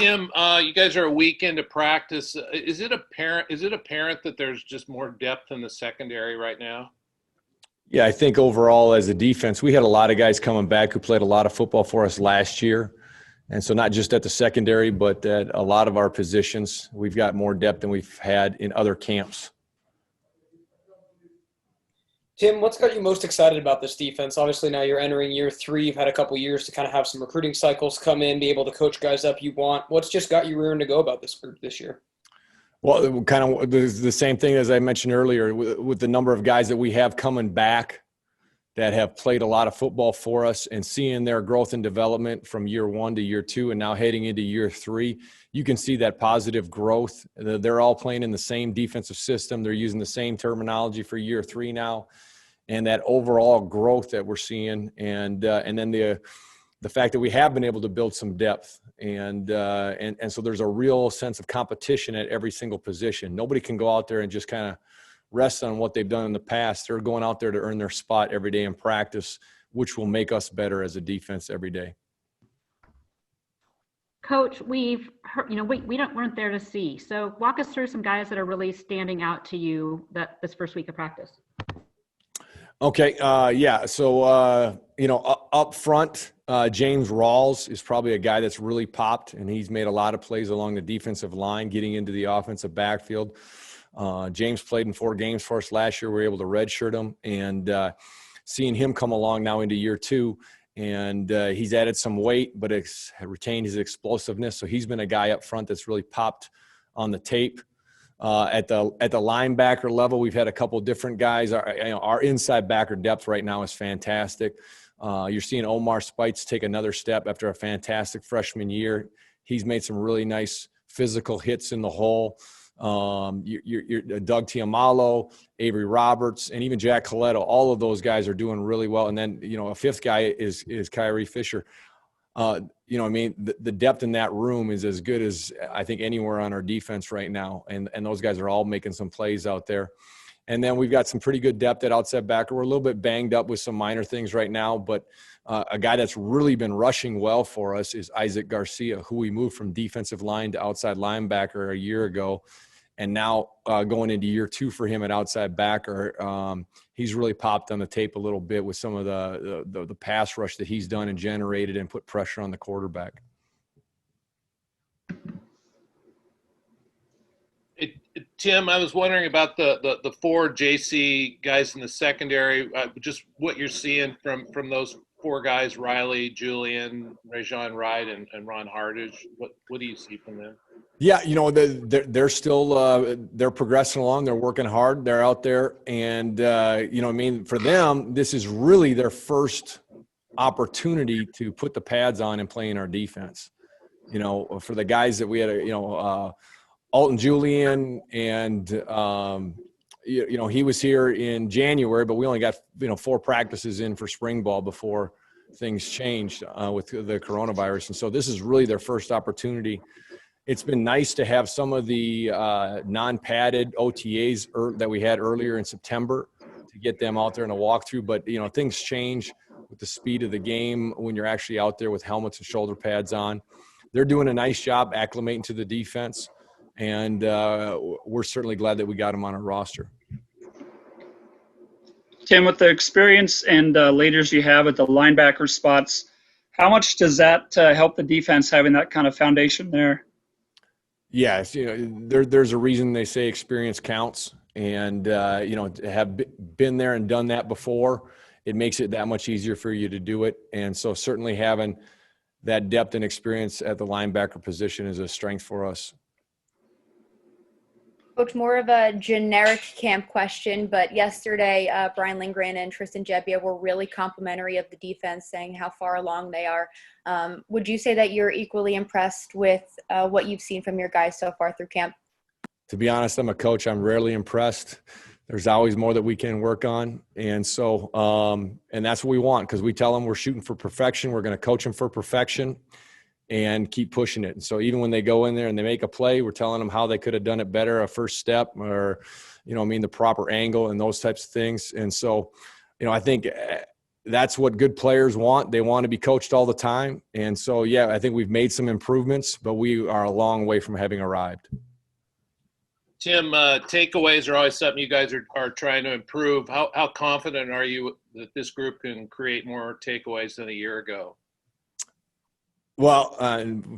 Tim, you guys are a week into practice. Is it apparent that there's just more depth in the secondary right now? Yeah, I think overall as a defense, we had a lot of guys coming back who played a lot of football for us last year. And so not just at the secondary, but at a lot of our positions, we've got more depth than we've had in other camps. Tim, what's got you most excited about this defense? Obviously, now you're entering year 3. You've had a couple years to kind of have some recruiting cycles come in, be able to coach guys up you want. What's just got you rearing to go about this group this year? Well, kind of the same thing as I mentioned earlier with the number of guys that we have coming back that have played a lot of football for us, and seeing their growth and development from year 1 to year 2 and now heading into year 3, you can see that positive growth. They're all playing in the same defensive system. They're using the same terminology for year 3 now, and that overall growth that we're seeing, and then the fact that we have been able to build some depth, and so there's a real sense of competition at every single position. Nobody can go out there and just kind of rest on what they've done in the past. They're going out there to earn their spot every day in practice, which will make us better as a defense every day. Coach, we've heard, we weren't there to see. So walk us through some guys that are really standing out to you this first week of practice. Okay. Yeah. So, up front, James Rawls is probably a guy that's really popped, and he's made a lot of plays along the defensive line, getting into the offensive backfield. James played in 4 games for us last year. We were able to redshirt him, and seeing him come along now into year 2, and he's added some weight, but it's retained his explosiveness. So he's been a guy up front that's really popped on the tape. At the linebacker level, we've had a couple different guys. Our inside backer depth right now is fantastic. You're seeing Omar Spites take another step after a fantastic freshman year. He's made some really nice physical hits in the hole. You're Doug Tiamalo, Avery Roberts, and even Jack Coletto. All of those guys are doing really well. And then, a 5th guy is Kyrie Fisher. The depth in that room is as good as I think anywhere on our defense right now. And those guys are all making some plays out there. And then we've got some pretty good depth at outside backer. We're a little bit banged up with some minor things right now, but a guy that's really been rushing well for us is Isaac Garcia, who we moved from defensive line to outside linebacker a year ago. And now going into year 2 for him at outside backer, he's really popped on the tape a little bit with some of the pass rush that he's done and generated and put pressure on the quarterback. Tim, I was wondering about the 4 JC guys in the secondary, just what you're seeing from those 4 guys: Riley, Julian, Rajon Wright, and Ron Hardage. What do you see from them? Yeah, they're still they're progressing along. They're working hard. They're out there, and for them, this is really their first opportunity to put the pads on and play in our defense. For the guys that we had, Alton Julian, and he was here in January, but we only got 4 practices in for spring ball before things changed with the coronavirus, and so this is really their first opportunity. It's been nice to have some of the non-padded OTAs that we had earlier in September to get them out there in a walkthrough. But, things change with the speed of the game when you're actually out there with helmets and shoulder pads on. They're doing a nice job acclimating to the defense, and we're certainly glad that we got them on our roster. Tim, with the experience and leaders you have at the linebacker spots, how much does that help the defense having that kind of foundation there? Yes, there's a reason they say experience counts, and have been there and done that before, it makes it that much easier for you to do it. And so certainly having that depth and experience at the linebacker position is a strength for us. Coach, more of a generic camp question, but yesterday Brian Lindgren and Tristan Gebbia were really complimentary of the defense, saying how far along they are. Would you say that you're equally impressed with what you've seen from your guys so far through camp? To be honest, I'm a coach. I'm rarely impressed. There's always more that we can work on. And so, and that's what we want, because we tell them we're shooting for perfection. We're going to coach them for perfection and keep pushing it. And so even when they go in there and they make a play, we're telling them how they could have done it better, a first step, or, the proper angle and those types of things. And so, I think that's what good players want. They want to be coached all the time. And so, yeah, I think we've made some improvements, but we are a long way from having arrived. Tim, takeaways are always something you guys are trying to improve. How confident are you that this group can create more takeaways than a year ago? Well,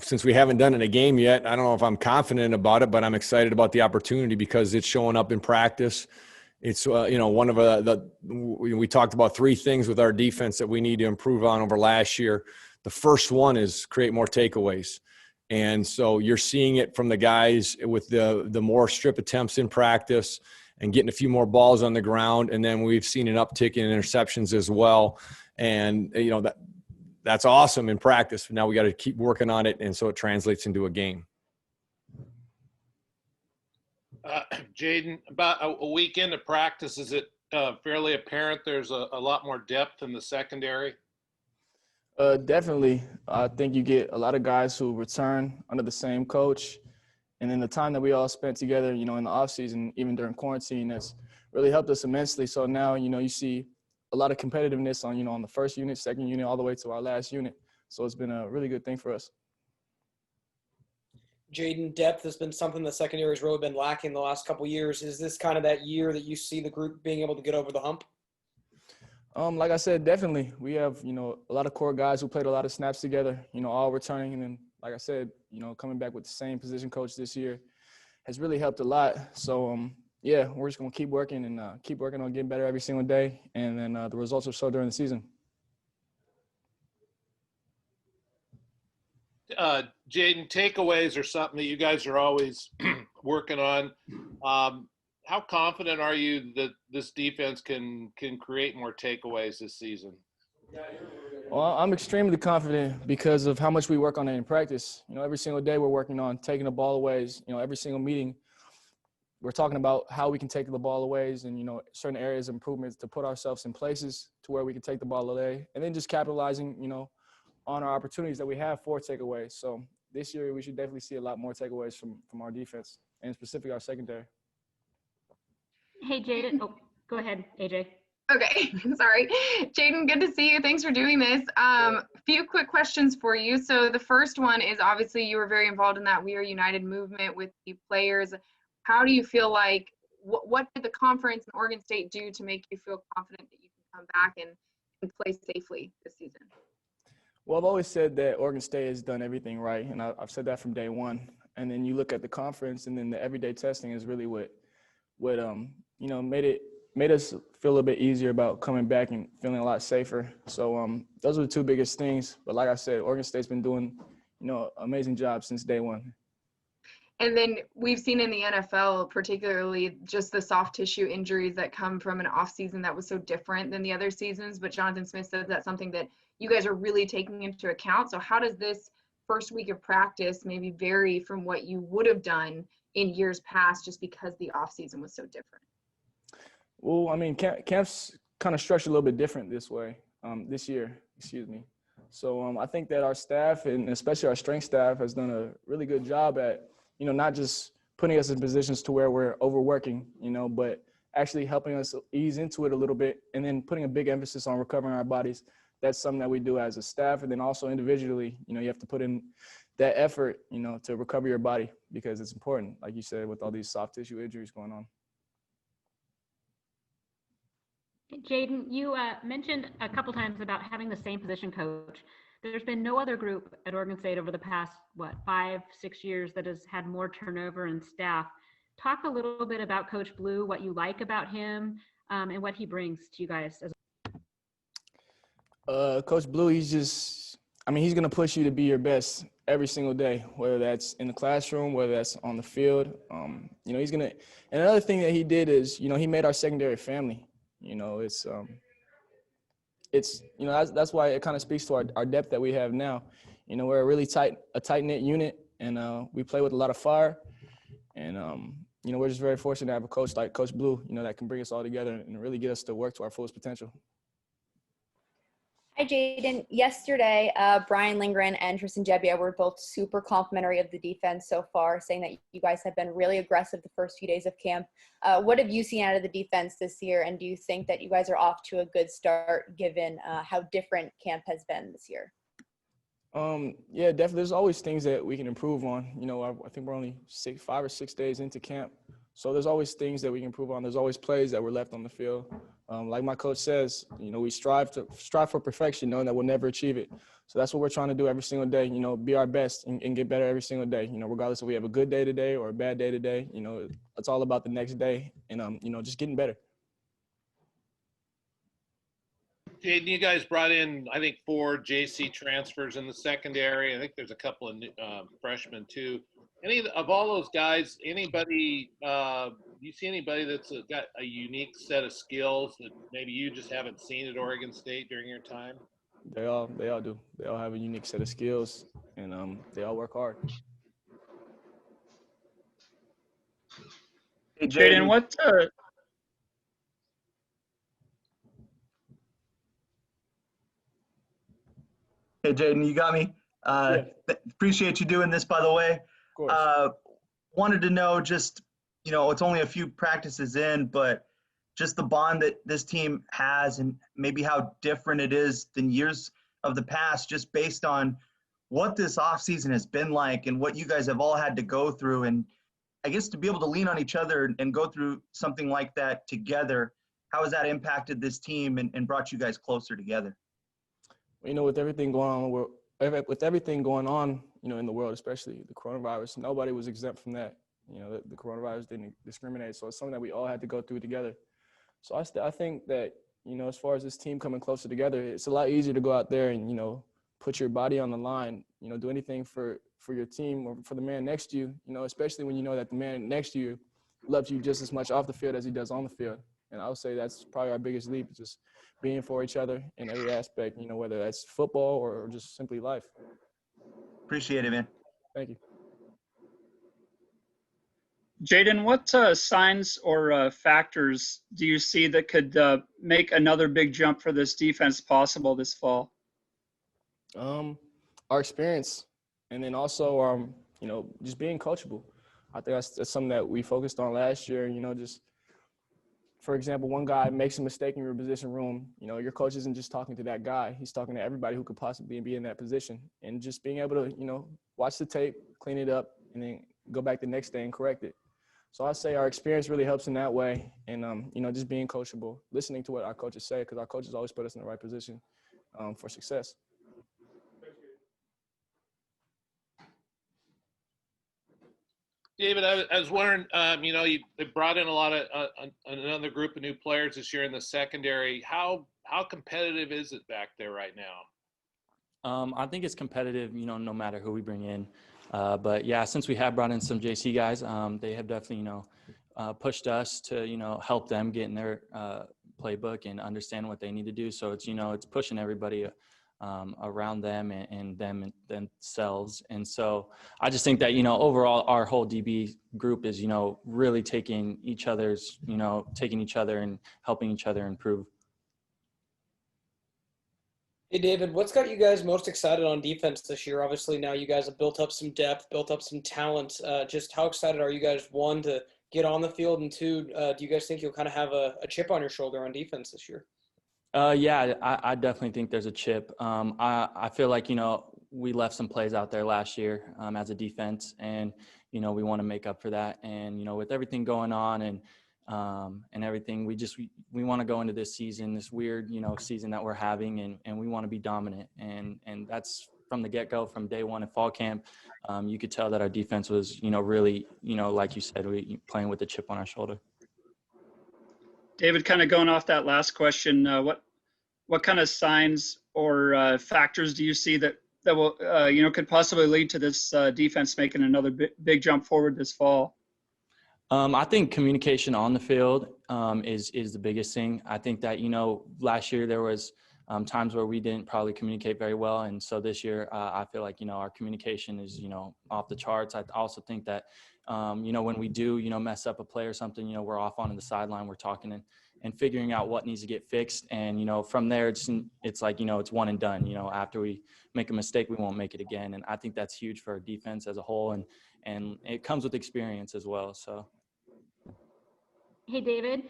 since we haven't done it in a game yet, I don't know if I'm confident about it, but I'm excited about the opportunity because it's showing up in practice. It's, one of we talked about 3 things with our defense that we need to improve on over last year. The first one is create more takeaways. And so you're seeing it from the guys with the more strip attempts in practice and getting a few more balls on the ground. And then we've seen an uptick in interceptions as well. And, that's awesome in practice. Now we got to keep working on it. And so it translates into a game. Jaden, about a week into practice, is it fairly apparent there's a lot more depth in the secondary? Definitely. I think you get a lot of guys who return under the same coach. And then the time that we all spent together, in the off season, even during quarantine, that's really helped us immensely. So now, you see a lot of competitiveness on the first unit, second unit, all the way to our last unit. So it's been a really good thing for us. Jaden, depth has been something the secondary's really been lacking the last couple of years. Is this kind of that year that you see the group being able to get over the hump? Like I said, definitely. We have, a lot of core guys who played a lot of snaps together, all returning. And then, like I said, coming back with the same position coach this year has really helped a lot. So, yeah, we're just going to keep working and keep working on getting better every single day. And then the results will show during the season. Jaden, takeaways are something that you guys are always working on. How confident are you that this defense can create more takeaways this season? Well, I'm extremely confident because of how much we work on it in practice. Every single day we're working on taking the ball away. Every single meeting we're talking about how we can take the ball away and, certain areas of improvements to put ourselves in places to where we can take the ball away. And then just capitalizing, on our opportunities that we have for takeaways. So this year we should definitely see a lot more takeaways from our defense and specifically our secondary. Hey, Jaden. Oh, go ahead, AJ. Okay, sorry. Jaden, good to see you. Thanks for doing this. Few quick questions for you. So the first one is obviously you were very involved in that We Are United movement with the players. How do you feel like, what did the conference and Oregon State do to make you feel confident that you can come back and play safely this season? Well, I've always said that Oregon State has done everything right, and I've said that from day one. And then you look at the conference, and then the everyday testing is really what made us feel a little bit easier about coming back and feeling a lot safer. So those are the 2 biggest things. But like I said, Oregon State's been doing, amazing job since day one. And then we've seen in the NFL, particularly just the soft tissue injuries that come from an off season that was so different than the other seasons. But Jonathan Smith said that's something that you guys are really taking into account. So how does this first week of practice maybe vary from what you would have done in years past just because the off season was so different? Well, I mean, camp's kind of structured a little bit different this year, excuse me. So I think that our staff and especially our strength staff has done a really good job at, not just putting us in positions to where we're overworking, but actually helping us ease into it a little bit and then putting a big emphasis on recovering our bodies. That's something that we do as a staff. And then also individually, you have to put in that effort, to recover your body because it's important, like you said, with all these soft tissue injuries going on. Jaden, you mentioned a couple times about having the same position coach. There's been no other group at Oregon State over the past, 5-6 years that has had more turnover in staff. Talk a little bit about Coach Blue, what you like about him, and what he brings to you guys. Coach Blue, he's going to push you to be your best every single day, whether that's in the classroom, whether that's on the field. He's going to – and another thing that he did is, he made our secondary family. That's why it kind of speaks to our depth that we have now. We're a really tight-knit unit, and we play with a lot of fire. And, we're just very fortunate to have a coach like Coach Blue, that can bring us all together and really get us to work to our fullest potential. Hi, Jaden. Yesterday, Brian Lindgren and Tristan Gebbia were both super complimentary of the defense so far, saying that you guys have been really aggressive the first few days of camp. What have you seen out of the defense this year, and do you think that you guys are off to a good start given how different camp has been this year? Yeah, definitely. There's always things that we can improve on. You know, I think we're only 5 or 6 days into camp. So there's always things that we can improve on. There's always plays that were left on the field. Like my coach says, you know, we strive for perfection, knowing that we'll never achieve it. So that's what we're trying to do every single day, you know, be our best and get better every single day. You know, regardless if we have a good day today or a bad day today, you know, it's all about the next day and, you know, just getting better. Jaden, you guys brought in, I think, 4 JC transfers in the secondary. I think there's a couple of freshmen too. Of all those guys, anybody, do you see anybody that's got a unique set of skills that maybe you just haven't seen at Oregon State during your time? They all do. They all have a unique set of skills, and they all work hard. Hey, Jaden, what? Hey, Jaden, you got me? Yeah. Appreciate you doing this, by the way. Of course. Wanted to know just, you know, it's only a few practices in, but just the bond that this team has and maybe how different it is than years of the past, just based on what this offseason has been like and what you guys have all had to go through. And I guess to be able to lean on each other and go through something like that together, how has that impacted this team and brought you guys closer together? You know, with everything going on, you know, in the world, especially the coronavirus, nobody was exempt from that. You know, the coronavirus didn't discriminate, so it's something that we all had to go through together. So I think that, you know, as far as this team coming closer together, it's a lot easier to go out there and, you know, put your body on the line, you know, do anything for your team or for the man next to you, you know, especially when you know that the man next to you loves you just as much off the field as he does on the field. And I would say that's probably our biggest leap, just being for each other in every aspect, you know, whether that's football or just simply life. Appreciate it, man. Thank you. Jaden, what signs or factors do you see that could make another big jump for this defense possible this fall? Our experience, and then also, you know, just being coachable. I think that's something that we focused on last year. You know, just for example, one guy makes a mistake in your position room. You know, your coach isn't just talking to that guy; he's talking to everybody who could possibly be in that position. And just being able to, you know, watch the tape, clean it up, and then go back the next day and correct it. So I say our experience really helps in that way, and you know, just being coachable, listening to what our coaches say, because our coaches always put us in the right position for success. David, I was wondering, you know, they brought in a lot of another group of new players this year in the secondary. How competitive is it back there right now? I think it's competitive, you know, no matter who we bring in. But yeah, since we have brought in some JC guys, they have definitely, you know, pushed us to, you know, help them get in their playbook and understand what they need to do. So it's, you know, it's pushing everybody around them and them themselves. And so I just think that, you know, overall our whole DB group is, you know, really taking each other and helping each other improve. Hey, David, what's got you guys most excited on defense this year? Obviously, now you guys have built up some depth, built up some talent. Just how excited are you guys, one, to get on the field, and two, do you guys think you'll kind of have a chip on your shoulder on defense this year? Yeah, I definitely think there's a chip. I feel like, you know, we left some plays out there last year as a defense, and, you know, we want to make up for that. And, you know, with everything going on and everything, we want to go into this season, this weird, you know, season that we're having, and we want to be dominant. And that's from the get-go, from day one at fall camp. You could tell that our defense was, you know, really, you know, like you said, we playing with a chip on our shoulder. David, kind of going off that last question, what kind of signs or factors do you see that will, you know, could possibly lead to this defense making another big jump forward this fall? I think communication on the field is the biggest thing. I think that, you know, last year there was times where we didn't probably communicate very well. And so this year I feel like, you know, our communication is, you know, off the charts. I also think that, you know, when we do, you know, mess up a play or something, you know, we're off onto the sideline, we're talking figuring out what needs to get fixed. And, from there, it's like, it's one and done. After we make a mistake, we won't make it again. And I think that's huge for our defense as a whole. And it comes with experience as well. So. Hey, David,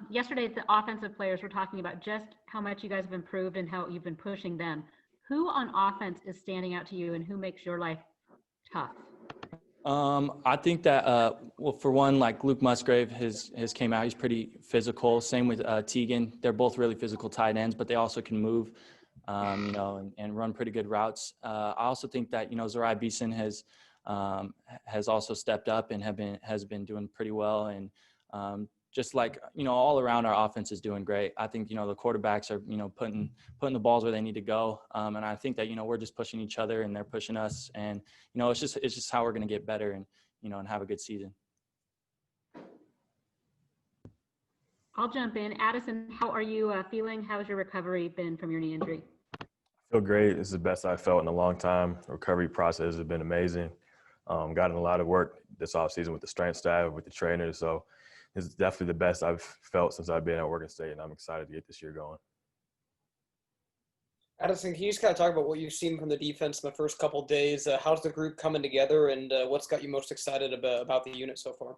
yesterday the offensive players were talking about just how much you guys have improved and how you've been pushing them. Who on offense is standing out to you, and who makes your life tough? I think that, well, for one, like Luke Musgrave has came out. He's pretty physical. Same with Tegan. They're both really physical tight ends, but they also can move, and run pretty good routes. I also think that, Zerai Beeson has also stepped up and has been doing pretty well. And just like, all around our offense is doing great. I think, the quarterbacks are, putting the balls where they need to go. And I think that, we're just pushing each other and they're pushing us. And, it's just how we're going to get better and, and have a good season. I'll jump in. Addison, how are you feeling? How's your recovery been from your knee injury? I feel great. It's the best I've felt in a long time. The recovery process has been amazing. Gotten a lot of work this offseason with the strength staff, with the trainers. So it's definitely the best I've felt since I've been at Oregon State, and I'm excited to get this year going. Addison, can you just kind of talk about what you've seen from the defense in the first couple of days? How's the group coming together, and what's got you most excited about the unit so far?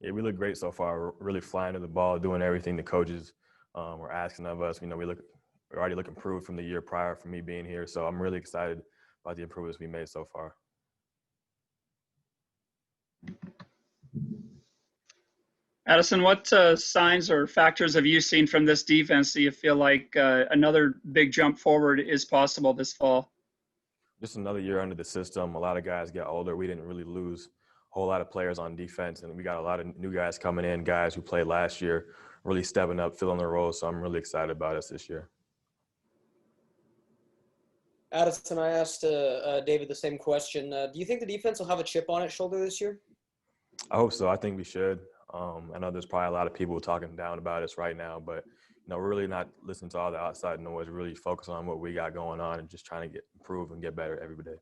Yeah, we look great so far. We're really flying to the ball, doing everything the coaches were asking of us. We already look improved from the year prior from me being here. So I'm really excited about the improvements we made so far. Addison, what signs or factors have you seen from this defense? Do you feel like another big jump forward is possible this fall? Just another year under the system. A lot of guys get older. We didn't really lose a whole lot of players on defense, and we got a lot of new guys coming in, guys who played last year, really stepping up, filling their roles. So I'm really excited about us this year. Addison, I asked David the same question. Do you think the defense will have a chip on its shoulder this year? I hope so. I think we should. I know there's probably a lot of people talking down about us right now, but we're really not listening to all the outside noise. Really focus on what we got going on and just trying to improve and get better every day.